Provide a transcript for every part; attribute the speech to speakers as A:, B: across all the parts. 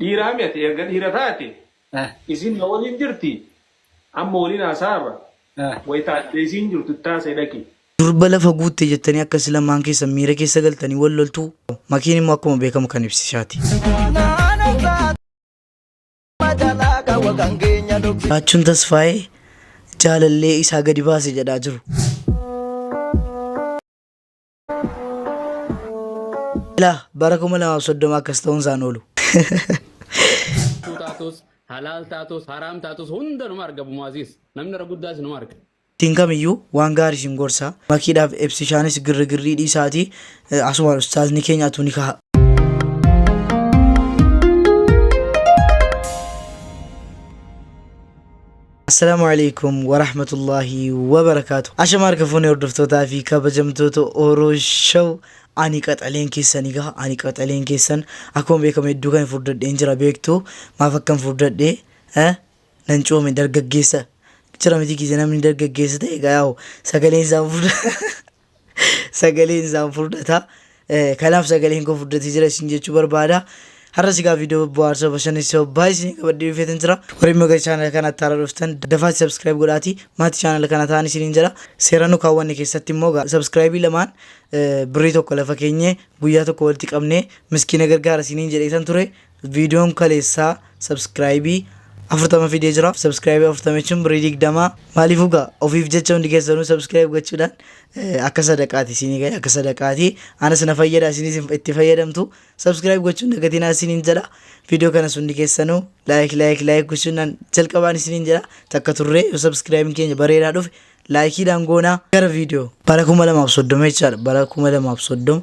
A: dhiiraa miti erga dhiira taate isin na waliin jirti amma waliin hasaarra wayitaadhee isiin jirtu taasee dhaqi.
B: Durba lafa guutte jettanii akkas lamaan keessa miira keessa galtanii wal loltuu makiin immoo akkuma beekamu kan ibsisaati. Baachuun Tasfaayee jaalallee isaa gadi baase jedhaa jiru. Bara 2030 akkas ta'uun isaan oolu.
C: Halal taatus haram taatus hundanuma argamu Muaziz namni irra guddaas nu arga.
B: Tiin kamiyyuu waan gaarii isin gorsa makiidhaaf ibsishaanis girrigirrii dhiisaati asuma ustaazni keenyaatu ni kaha. Assalamu alaikum wa rahmatullahi wa barakatuh. Ashamaar kafuun hordoftoota fi kabajamtoota Oromoo Show ani qaxaleen keessan egaa ani qaxaleen keessan akkuma beekamu hedduu kan furdadheen jira beektu maaf akkam furdadhee nan coome dargaggeessa jira miti kise namni dargaggeessa ta'e egaa yaa'u sagaleen isaan furdata kanaaf sagaleen koo furdatee jira isin jechuu barbaada. Har'a sigaa viidiyoo bohaarsa bashannansiisoo baay'isanii qabadhee dhufeetan jira. Warri immoo gara chaanala kanaatti haala dhuftan dafaa subscribe godhaatii maatii chaanala kana ta'an isiniin jira. Seeraan nu kaawwanne keessatti immoo subscribe lamaan birrii tokko lafa keenye guyyaa tokko walitti qabnee miskiina gargaara isiniin jedheetan ture. Viidiyoon kaleessaa subscribe 40 fidee jira. Subscribe 40 jechuun birrii 20 maaliif ugaa ofiif jecha hundi keessanuu subscribe gochuudhaan akka sadaqaati isinii gahe akka sadaqaati anas na fayyada isinis itti fayyadamtu subscribe gochuun dagatiin isiniin jedha. Viidiyoo kanas hundi keessanuu like gochuudhaan jalqabaan isiniin jedha takka turre yoo subscribe keenya bareedaa dhufe laayikiidhaan goonaa gara viidiyoo bara 2030 jechaadha. Bara 2030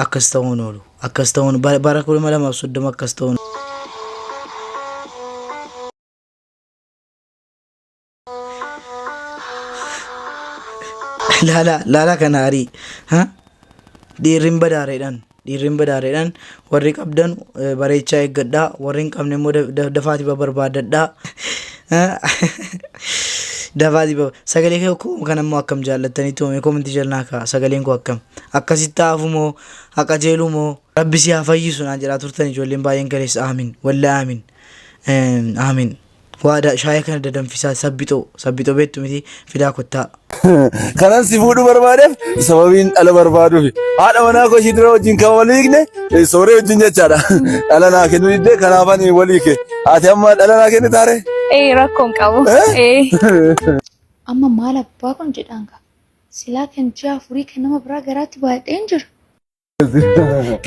B: akkas ta'uun oolu akkas ta'uun bara 2030 akkas ta'uun Lala kanari dhiirrin badaareedhaan warri qabdan bareechaa eeggadhaa warri hin qabne immoo dafaati barbaadadhaa dafaati sagalee koo kan ammoo akkam jaallattanii toome komentii jalnaa kaa sagaleen koo akkam akkasitti haafu moo haqa jeelu moo rabbi si haa fayyisu naan jedhaa turtan ijoolleen baay'een galeessa aamin wallaa aamin waada shaayii kana dadanfisaa sabbixoo beektu miti fidaa kottaa.
D: Kanan si fuudhu barbaadeef sababiin dhala barbaaduuf haadha manaa koo ishii dura wajjin kan walii hiikne sooree wajjin jechaadha. Dhala naa kennu diddee kanaafan walii hiike. Ati amma dhala naa kenni taare?
E: Rakkoon qabu. Amma maal abbaa kun jedhaan qaba. Silaa kan ji'a afurii kan nama biraa garaatti baay'een jira.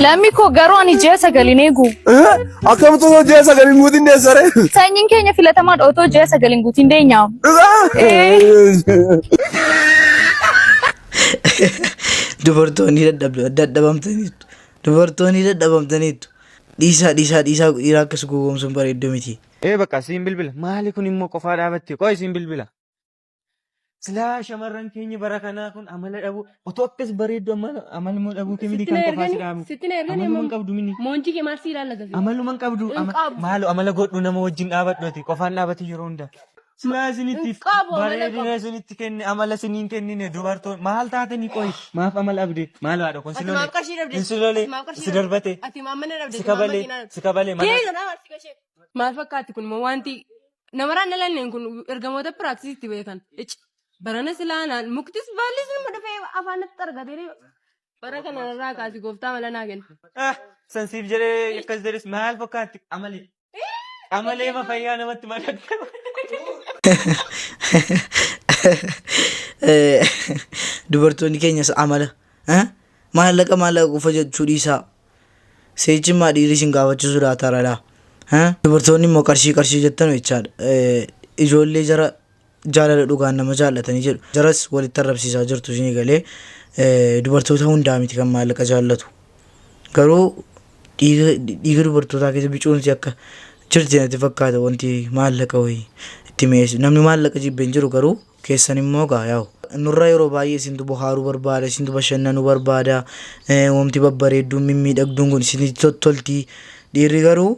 E: Lammi koo garuu ani ji'a sagalin eegu.
D: Akkamitti osoo ji'a sagalin guutiin deessare?
E: Sanyiin keenya filatamaa otoo ji'a sagalin guutiin deenyaa.
B: Dubartoonni dadhabamtaniitu. Dubartoonni dadhabamtaniitu. Dhiisaa dhiiraa akkas gowwoomsuun bareedduu miti.
F: Bakka siin bilbila. Maali kun immoo qofaa dhaabatte? Qo'i siin bilbila. Silaa shamarran keenya bara kanaa kun amala dhabu otoo akkas bareeddu amaluma dhabuu kemidii kan qofaa si dhaabu. Amaluman qabdu mini.
E: Moonji kee maal si ilaallata?
F: Amaluman qabdu. Maalo amala godhu nama wajjin dhaabadhuati qofaan dhaabate yeroo hunda. Silaa isinitti bareedina isinitti kenne amala isiniin kennine dubartoon maal taatanii qo'i maaf amala abdee maal haadha kun silolee si darbate si kabalee
G: maal fakkaatti kun wanti namaraan dhalanneen kun ergamoota piraaktisiitti beekan. Barana silaanaan muktis baallis nama dhufee afaanitti argatee bara kana irraa kaasi gooftaa mala naa kenna.
F: Sansiif jedhee akkas jedhes maal fakkaatti amalee ma fayyaa namatti madaqqa.
B: Dubartoonni keenyas amala maallaqa qofa jechuu dhiisaa seejjimmaa dhiirri isin gaafachuu sodaataradha. Dubartoonni immoo qarshii jettan jechaadha. Ijoollee jara jaalala dhugaan nama jaallatanii jedhu jaras walitti arrabsiisaa jirtu isin galee dubartoota hundaa miti kan maallaqa jaallatu garuu dhiiga dubartootaa keessa bicuunsi akka jirti natti fakkaata wanti maallaqa wayii itti mi'eessu namni maallaqa jibbeen jiru garuu keessan immoo yaa'u nurra yeroo baay'ee isintu bohaaruu barbaada isintu bashannanuu barbaada wanti babbareedduun mimmiidhagduun kun isinitti tolti dhiirri garuu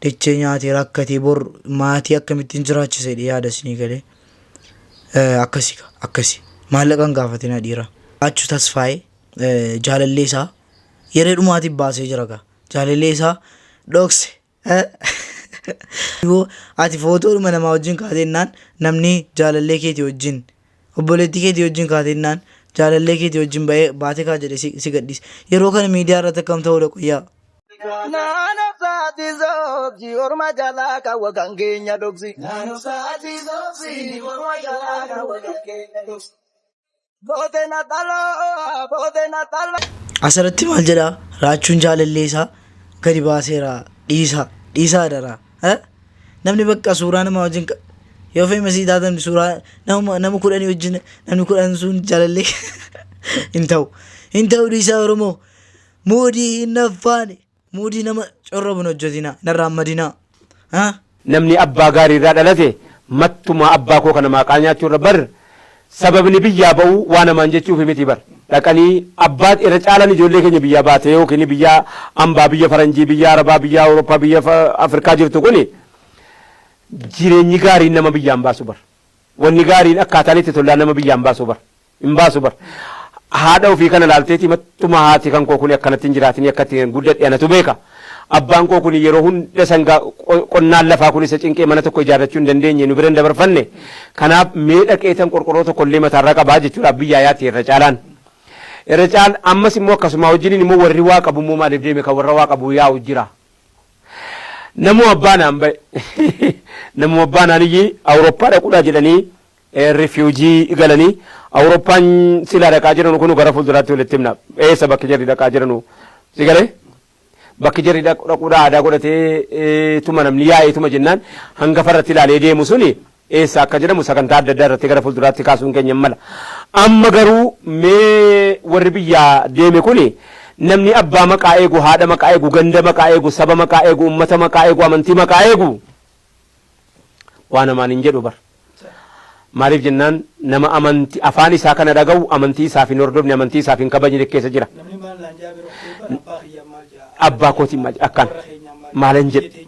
B: dechee nyaatee rakkatee bor maatii akkamittiin jiraachise yaada isinii galee akkasi maallaqan gaafatina dhiira. Baachuu Tasfaayee jaalallee isaa yeroo dhumaatiif baasee jira gaa jaalallee isaa dhokse. Ati footoo nama wajjin kaatennaan namni jaalallee keetii wajjin obboleettii keetii wajjin kaatennaan jaalallee keetii wajjin baatee kaa jedhe si gadhiise. Yeroo kana miidiyaa irratti akkam ta'uu dha qoyyaa.
H: Nano saati zobji orma jala kawa gangenya doksi. Nano saati zobji orma jala kawa gangenya doksi. Bote natalo.
B: Asirratti maal jedha raachuun jaalallee isaa gadi baaseera dhiisaa dara. Namni bakka suuraa nama wajjin yoo fe'ima sii taatan suuraa nama kudhanii wajjin namni kudhan sun jaalallee hin ta'u dhiisaa Oromoo moodii hin affaane. Moodii nama corroban hojjetina narraan madinaa.
I: Namni abbaa gaarii irraa dhalate mattuma abbaa koo kana maqaa nyaachuu irra bar sababni biyyaa ba'uu waan namaan jechuuf miti bar dhaqanii abbaa irra caalan ijoollee keenya biyyaa baate yookiin biyyaa ambaa biyya faranjii biyya arabaa biyya awurooppaa biyya afrikaa jirtu kuni jireenyi gaariin nama biyyaan baasu bar wanni gaariin akkaataan itti tolaa nama biyyaan baasu bar hin baasu bar. Haadha ofii kana laalteeti mattuma haati kan koo kun akkanatti hin jiraatin akkatti guddadhe anatu beeka. Abbaan koo kun yeroo hunda sangaa qonnaan lafaa kun isa cinqee mana tokko ijaarrachuu hin dandeenye nu bira dabarfanne. Kanaaf mee dhaqeetan qorqorroo tokko illee mataarraa qabaa jechuudha biyyaa yaati irra caalaan. Irra caal ammas immoo akkasuma wajjiniin immoo warri waa qabu immoo maaliif deeme kan warra waa qabu yaa'u jira. Namuu abbaanaan ba'e namuu abbaanaan iyyii Awurooppaa dhaquudhaa jedhanii rifiwujii galanii Awurooppaan silaa dhaqaa jiran kun gara fuulduraatti walitti himna. Eessa bakki jarri dhaqaa jiranu si galee bakki jarri dhaquudhaa aadaa godhatee tuma namni yaa'ee tuma jennaan hangafa irratti ilaalee deemu suni eessa akka jedhamu sagantaa adda addaa irratti gara fuulduraatti kaasuun keenya mala. Amma garuu mee warri biyyaa deeme kuni namni abbaa maqaa eegu haadha maqaa eegu ganda maqaa eegu saba maqaa eegu ummata maqaa eegu amantii maqaa eegu waan namaan hin jedhu bar. Maaliif jennaan nama amantii afaan isaa kana dhaga'u amantii isaaf hin hordofne amantii isaaf hin kabajne keessa jira. Abbaa kootiin maal akkan maalan jedhu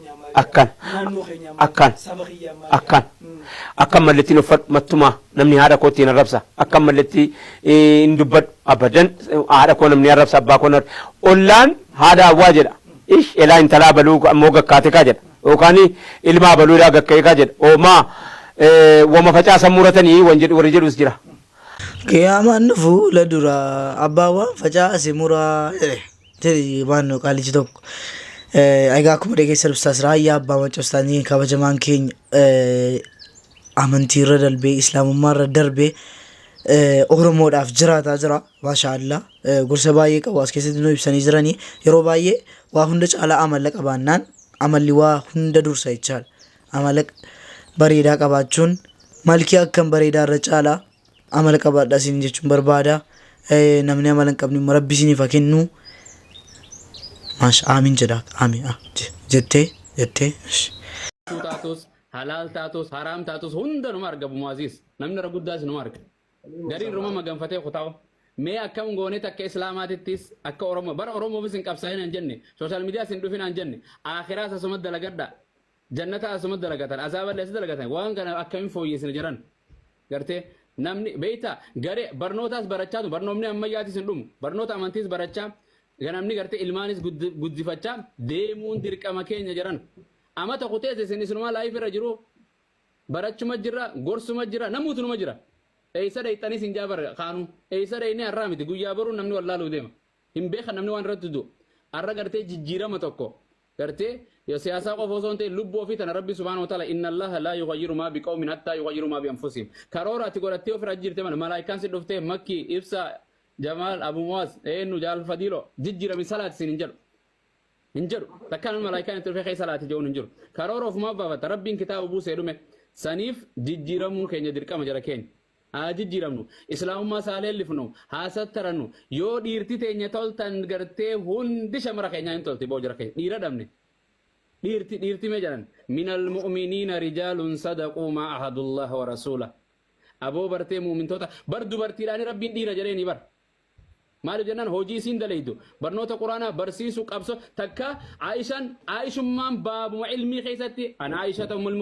I: akkan mallattiin uffadhu mattuma namni haadha kootiin arrabsa akkan mallattii hin dubbadhu abadan haadha koo namni arrabsa abbaa koo ollaan haadha awwaa jedha ish elaa intalaa baluu ammoo gakkaate kaa jedha yookaan ilmaa baluudhaa gakka'ee kaa jedha oomaa wama facaasan muratanii warri jedhus jira.
B: Qiyaamaan fuula dura abbaawwan facaase muraa jedhe maannoo qaalichi tokko. Egaa akkuma dhageessa ibsaas raayyaa abbaa maccaafsaanii kabajamaan keenya amantii irra darbee islaamummaa irra darbee Oromoodhaaf jiraataa jira. Maashaallah gorsa baay'ee qabu as keessatti nu ibsanii jiranii yeroo baay'ee waa hunda caalaa amala qabaannaan amalli waa hunda dursa jechaadha. Amala bareedaa qabaachuun malkii akkam bareedaa irra caalaa amala qabaadhaa isin jechuun barbaada. Namni amala hin qabne immoo rabbi isiniif haa kennu. Masha amin jedha amin jettee.
C: Taatus halaal taatus haraam taatus hundanuma argabu muaziz namni irra guddaas numa arga. Gariin ruma maganfatee kutaa'u mee akkam goonet akka islaamaatittis akka Oromoo bara Oromoofis hin qabsaa'in hin jenne sooshaal miidiyaas hin dhufin hin jenne akhiraas asuma dalagadha. Jannata asuma dalagatan azaaballee as dalagatan waan kana akkamiin fooyyesina jiran gartee namni beeyta garee barnootaas barachaatu barnoomni ammayyaatis hin dhumu barnoota amantiis barachaa ganamni gartee ilmaanis guddifachaa deemuun dirqama keenya jiran amata kuteesse isin isinuma laayif irra jiru barachuma jira gorsuma jira namuutu numa jira eeysa dheeyxanis hin jaabar qaanuu eeysa dheeyni har'aa miti guyyaa boruu namni wallaaluu deema hin beekan namni waan irratti du'u har'a gartee jijjiirama tokko gartee yo siyaasa qofa osoo hin ta'in lubbuu ofii tana rabbi subhaanahu wa ta'ala inna allaha laa yughayyiru maa biqawmin hattaa yughayyiru maa bianfusihim karoora ati godhattee ofirra jirte mana malaayikaan si dhuftee makki ibsa Jamal Abu Muaz eenyu jaal fadilo jijjiirami salaati sin hin jedhu takkaan malaayikaan itti dhufee salaati jechuun hin jiru karoora ofumaa baafata rabbiin kitaaba buusee dhume saniif jijjiiramuun keenya dirqama jara keenya haa jijjiiramnu islaamummaa saaleellifnu haa sattarannu yoo dhiirti teenya toltan gartee hundi shamara keenyaa hin tolti boo jara keenya dhiira dhabne dhiirti mee jedhan minal mu'miniina rijaalun sadaquu maa ahadullaha wa rasuula aboo bartee muumintoota bar dubartiidhaani rabbiin dhiira jedheeni bar maaliif jennaan hojii isiin dalaydu barnoota quraanaa barsiisuu qabso takka aayishummaan baabuma ilmii keessatti ana aayishata ummul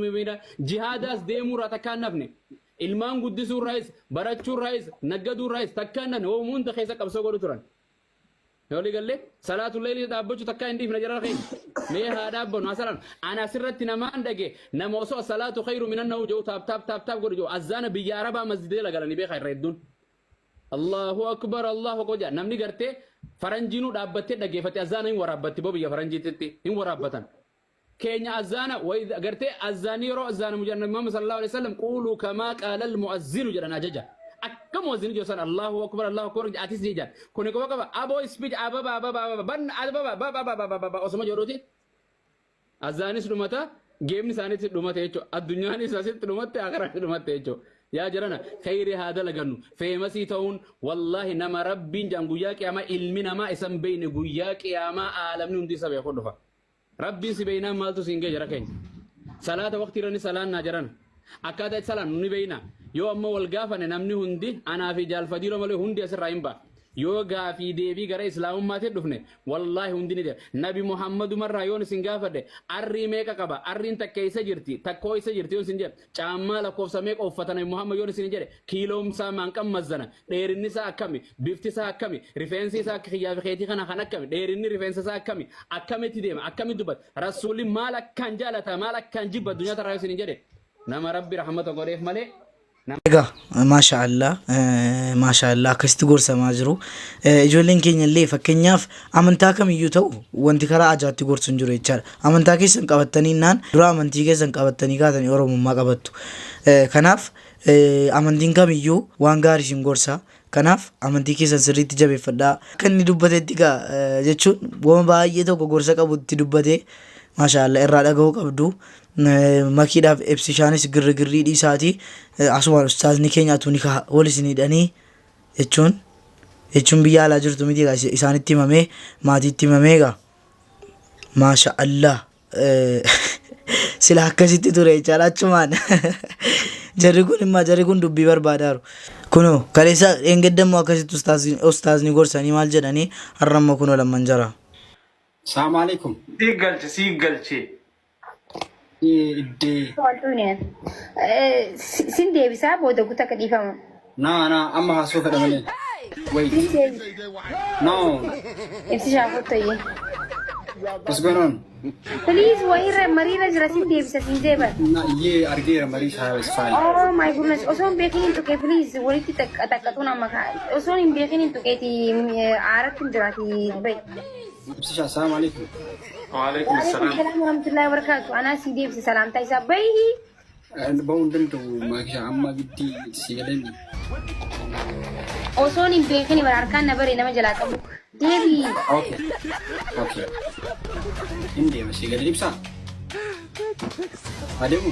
C: mu'miniina jihaadaas deemuurraa takkaan nafne ilmaan guddisuurraayis barachuurraayis naggaduurraayis takkaan nafne hoo hunda keessa qabsoo godhu turan يقول لي صلاة الليل دابوچ تكا عندي في نجر الخير مي هذا بن مثلا انا سرت نما عندك نموسو صلاة خير من النوم جو تاب تاب تاب تاب جو اذان بياربا مسجد لغلني بي خير ردون الله اكبر الله اكبر نمني غرتي فرنجينو دابته دغيفتي اذان ان ورابتي بو بي فرنجيتي ان ورابتن كينيا اذان واذا غرتي اذاني رو اذان مجنب محمد صلى الله عليه وسلم قولوا كما قال المؤذن جرنا ججا أكم وزن جوسان الله أكبر الله أكبر أتيس نيجان كوني كوا كوا أبو سبيج أبا بابا بابا بن أبا بابا بابا بابا بابا أسمع جروتي أزاني سلومتا جيم نساني سلومتا يجو الدنيا نساني سلومتا آخر سلومتا يجو يا جرانا خير هذا لجنو فيمسي تون والله نما ربين جام جوياك يا ما علمنا ما اسم بين جوياك يا ما عالم نندي سبي خدفا ربي سبينا مالتو سينجي جراكين صلاة وقت رني صلاة ناجران أكاد صلاة نوني بينا yoo amma wal gaafane namni hundi anaa fi jaalfadiiroo malee hundi asirraa hin ba'a yoo gaafii deebii gara islaamummaatti dhufne wallaahi hundi ni nabi muhammadu marraa yoon isin gaafadhe arrii meeqa qaba arriin takka isa jirti takkoo isa jirti yoon isin jedhe caammaa lakkoofsa meeqa uffata nabi muhammad yoon isin jedhe kiiloomsaa maanqan mazzana dheerinni isaa akkami bifti isaa akkami rifeensi isaa akka kiyyaa fi keetii kana kan akkami dheerinni rifeensa isaa akkami akkamitti deema akkamitti dubbata rasuulli maal akkaan jaalata maal akkaan jibba addunyaa tarraa yoon isin jedhe nama rabbi rahmata godheef malee
B: Egaa maashaallah akkasitti gorsamaa jiru. Ijoolleen keenya illee fakkeenyaaf amantaa kamiyyuu ta'u wanti karaa ajaa'atti gorsu hin jiru jechaadha. Amantaa keessan qabattanii naan dura amantii keessan qabattanii kaatanii oromummaa qabattu. Kanaaf amantiin kamiyyuu waan gaarii isin gorsa. Kanaaf amantii keessan sirriitti jabeeffadhaa. Akka inni dubbatetti jechuun waan baay'ee tokko gorsa qabutti dubbatee maashaallah irraa dhagahuu qabdu. Makiidhaaf ibsishaanis girgirrii dhiisaati asumaan ustaazni keenya atu ni wal isinidhanii jechuun biyya alaa jirtu miti isaanitti himamee maatiitti himamee egaa maashaallah sila akkasitti ture jechaadha achumaan jarri kun dubbii barbaadaaru kunoo kaleessa eengeddamoo akkasitti ustaazni gorsanii maal jedhanii har'amma kunoo lamman jara.
J: Assalamu alaikum.
A: Siigalchi.
E: Sin deebisaa booda guutaa ka dhiifama.
J: Na amma haasoo fedha malee. Wait. No.
E: Ibsi shaafuu ta'ee.
J: What's going on?
E: Please wayirra mariirra jira sin deebisa sin deeba.
J: Na yee argeera marii isaa is fine.
E: Oh my goodness. Osoo hin beekin hin tuqee please walitti taqqatuun amma osoo hin beekin hin tuqeeti aaratti hin jiraati bayi.
J: Ibsi shaa assalamu alaikum.
A: وعليكم السلام
E: ورحمة الله وبركاته. أنا سيدي بس سلام تايسا بيهي.
J: أنا بقول ما كش عم بدي سيجلني.
E: أوصوني بيخني براركان نبري نما جلات أبو. ديبي.
J: أوكي. إندي بس سيجلني بسا. هذا مو.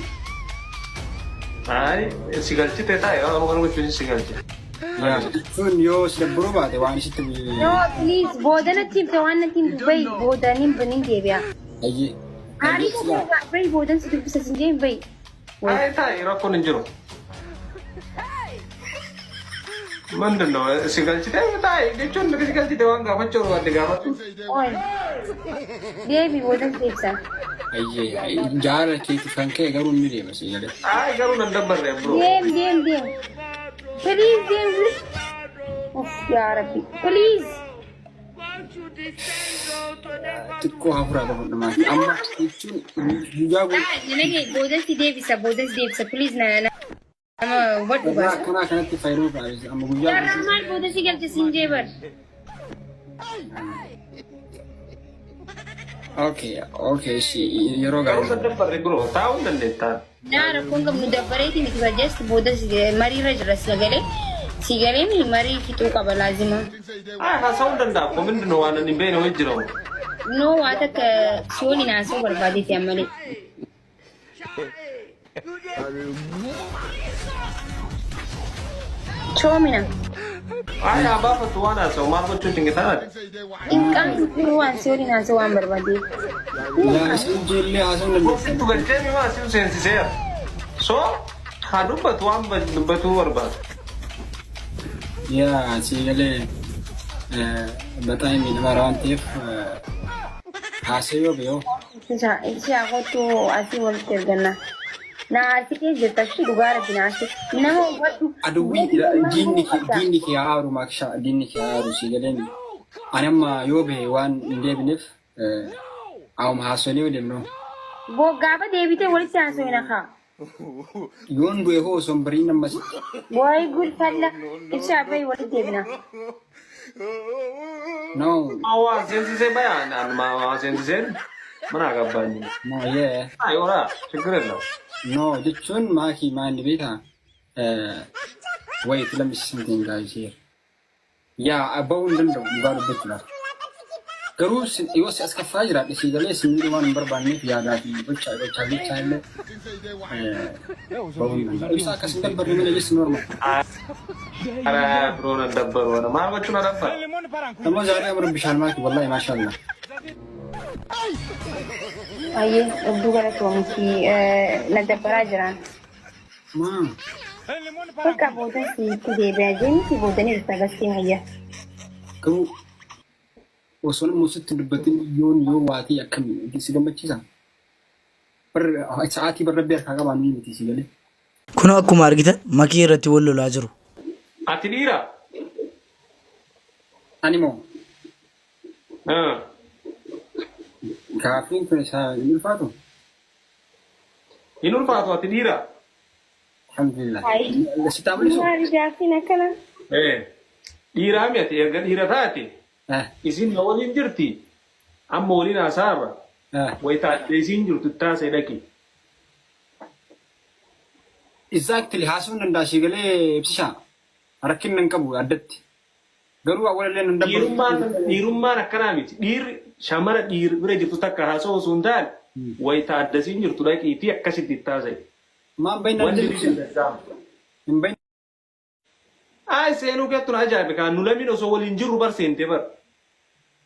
A: هاي سيجلتي تتاي أنا ممكن نقول شو سيجلتي.
J: فن يوس لبرو بعد واني شتى.
E: No please بودنا تيم توانا تيم دبي بودانين بنين ديبيا.
J: أيه.
E: هاري كم بي بودن سيدي بس سنجين بي.
A: هاي تاي راكون نجرو. mandano sigalchi tay dechon me sigalchi dewan ga bachor wa de ga batu
E: oy devi bodan tepsa
J: ayye jara ke fanke garun mi de masi yale
A: ay garun nan dabbar re bro
E: dem please dem of ya rabbi please
J: tikko hafura da ma amma kichu jujago
E: nene bodan si devisa please na what was
J: kana tifairu ba amma jujago
E: ya rahman bodan si galti sinjebar
J: okay shi yero ga
A: dabbar re bro taun nan detta
E: na rakon gam dabbareti ni suggest bodan si mari rajra sigale ni mari kitu ka lazima
A: ha sound da ko min no wana ni bene wajiro
E: no wata ka soni na so barbadi ti amale chomina
A: ay aba fatuwana so mar ko tutin gita
E: in kan ruwan soni na so wan barbadi
J: ya sinjille asan
A: ko tu galte mi ma sin sensi se so hadu batuwan batu barbad
J: ya sigale በጣም የሚመራውን ጤፍ ሀሰዮ ቢዮ
E: እሺ አቆቶ አሲ ወልተርገና ና አርቲኬ ጀታሽ ዱጋራ ቢናሽ ነሞ ወዱ
J: አዱዊ ዲንክ ያሩ ማክሻ ዲንክ ያሩ ሲገለኝ أنا ما يوبي وان ندي بنف أو محاسوني ودمنو
E: بوغابا ديبيتي ولي سانسوينا خا
J: يون بو يهو سومبرين مس
E: واي قول فلا إشابي ولي ديبنا
J: no
A: Awas sensi saya bayanan ma sensi sen mana kabarnya?
J: no yeah
A: Ayo lah, segera lah.
J: no jechuun maakii maanni beektaa wait let me see something guys here yaa abbaa hin danda'u dhugaa dubbachuu laata garuu yoo si as kaffaa jiraadhe sii galee sinii waan hin barbaanneef yaadaa fi gochaa jechaa illee ibsaa akkas hin dabbarre malee jechuun normal
A: Ara bro nan dabbar wana maal gochuu na dabbar?
J: namoo zaadee amara bishaan maakii wallaahi maashaallah
E: Aye, duga la tuamki la dabara jiran.
J: maa
E: Fakka bodan si kudebe ajeni si bodan irta gaskiya hayya.
J: garuu osoo nama sitti dubbatin yoo waatii akkam si gammachiisa bar sa'aatii bar rabbi harkaa qabaan ni miti si galee
B: Kun akkuma argitan makii irratti wal lolaa jiru.
A: Ati dhiira?
J: ani moo Gaafiin kun isaa hin ulfaatu?
A: Hin ulfaatu ati dhiira?
J: Alhamdulillah.
E: Ay.
J: Si taamalisu?
E: Maali gaafiin akkana?
A: Dhiiraa mi ati erga dhiira taate? Isin na waliin jirti? Amma waliin haasaarra? Wayitaadde isin jirtu taasee dhaqi.
J: Exactly haasuun danda'a si galee ibsishaa. Rakkin nan qabu addatti. Garuu awwalallee nan dabbaru.
A: Dhiirummaan akkanaa miti. Dhiirri shamara dhiir bira jirtu takka haasoo osoo hin taane wayitaadde isin jirtu dhaqiitii akkasitti taasee.
J: Maan baay'inaan
A: Wanti
J: hin baay'inaan.
A: Ay seenuu keettun ajaa'ibe kan nu lammiin osoo waliin jirru bar seentee bar.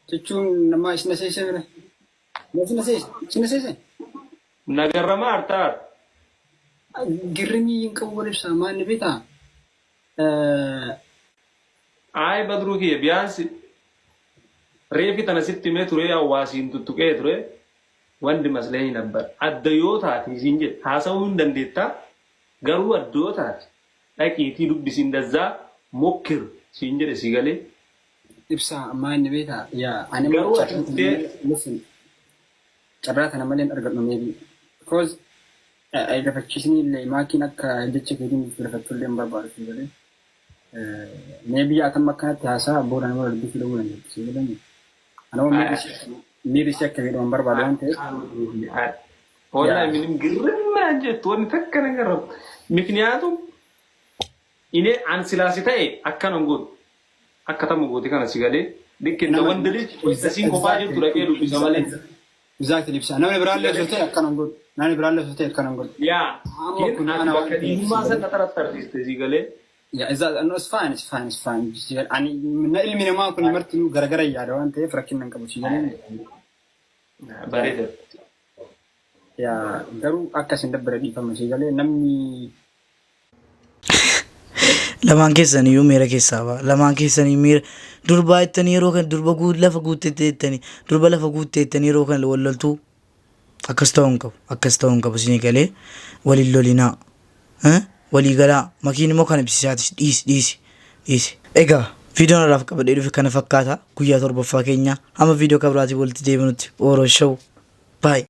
J: Jechuun nama isna seese bira. Isna seese?
A: Nagarrama hartaar.
J: Girrimii hin qabu wal ibsaa maal ni beektaa?
A: Ay badruu kiyya biyaansi reefi tana sitti mee ture hawaasiin tuttuqee ture wanti maslee hin abbar. Adda yoo taate isin jedhe haasa'uu hin dandeettaa garuu adda yoo taate dhaqiitii dubbisiin dazzaa mokkir siin jedhe si galee.
J: Ibsaa maal ni beektaa? Yaa ani
A: garuu ati
J: carraa kana malee argadhu meebi. Because gafachiisni illee maakiin akka jecha keetiin filafachuu illee hin barbaadu si galee. Meebi akkam akkanatti haasaa booda nama dubbisuu dhabuu dandeessu si galee. Anoo miiri si akka fedhaman barbaadu waan ta'eef.
A: Wallahi minim girrinnaan jettu wanni takka na garrabu. Mikniyaatum ine an silaasi ta'e akkanan godhu. Akka tamu gooti kana si galee. Dikkinna wanda lichi kophaa jirtu dhaqee dubbisa malee.
J: Exactly ibsaa. Namni biraallee osoo ta'e akkanan godhu. Namni biraallee osoo ta'e akkanan godhu.
A: Yaa. Bakka dhiirummaa sana xaratti artiste si galee.
J: Yeah, no, it's fine, it's fine, it's fine. Ani na ilmi namaa kun marti garagara yaada waan ta'eef rakkinnan qabu si galee.
A: Bareeda.
J: Yaa garuu akkas hin dabbara dhiifama si galee namni.
B: Lamaan keessanii iyyuu miira keessaa ba'a. Lamaan keessanii miira durbaa jettanii yeroo kan durba lafa guuttee jettanii durba lafa guuttee jettanii yeroo kan wal loltuu akkas ta'uu hin qabu. Akkas ta'uu hin qabu isin galee waliin lolinaa. Walii galaa makiin immoo kan ibsisaati dhiisi. Egaa viidiyoon irraaf qabadhee dhufe kana fakkaata guyyaa torbaffaa keenya amma viidiyoo kabiraatii walitti deebinutti ooroo shawuu baay'ee.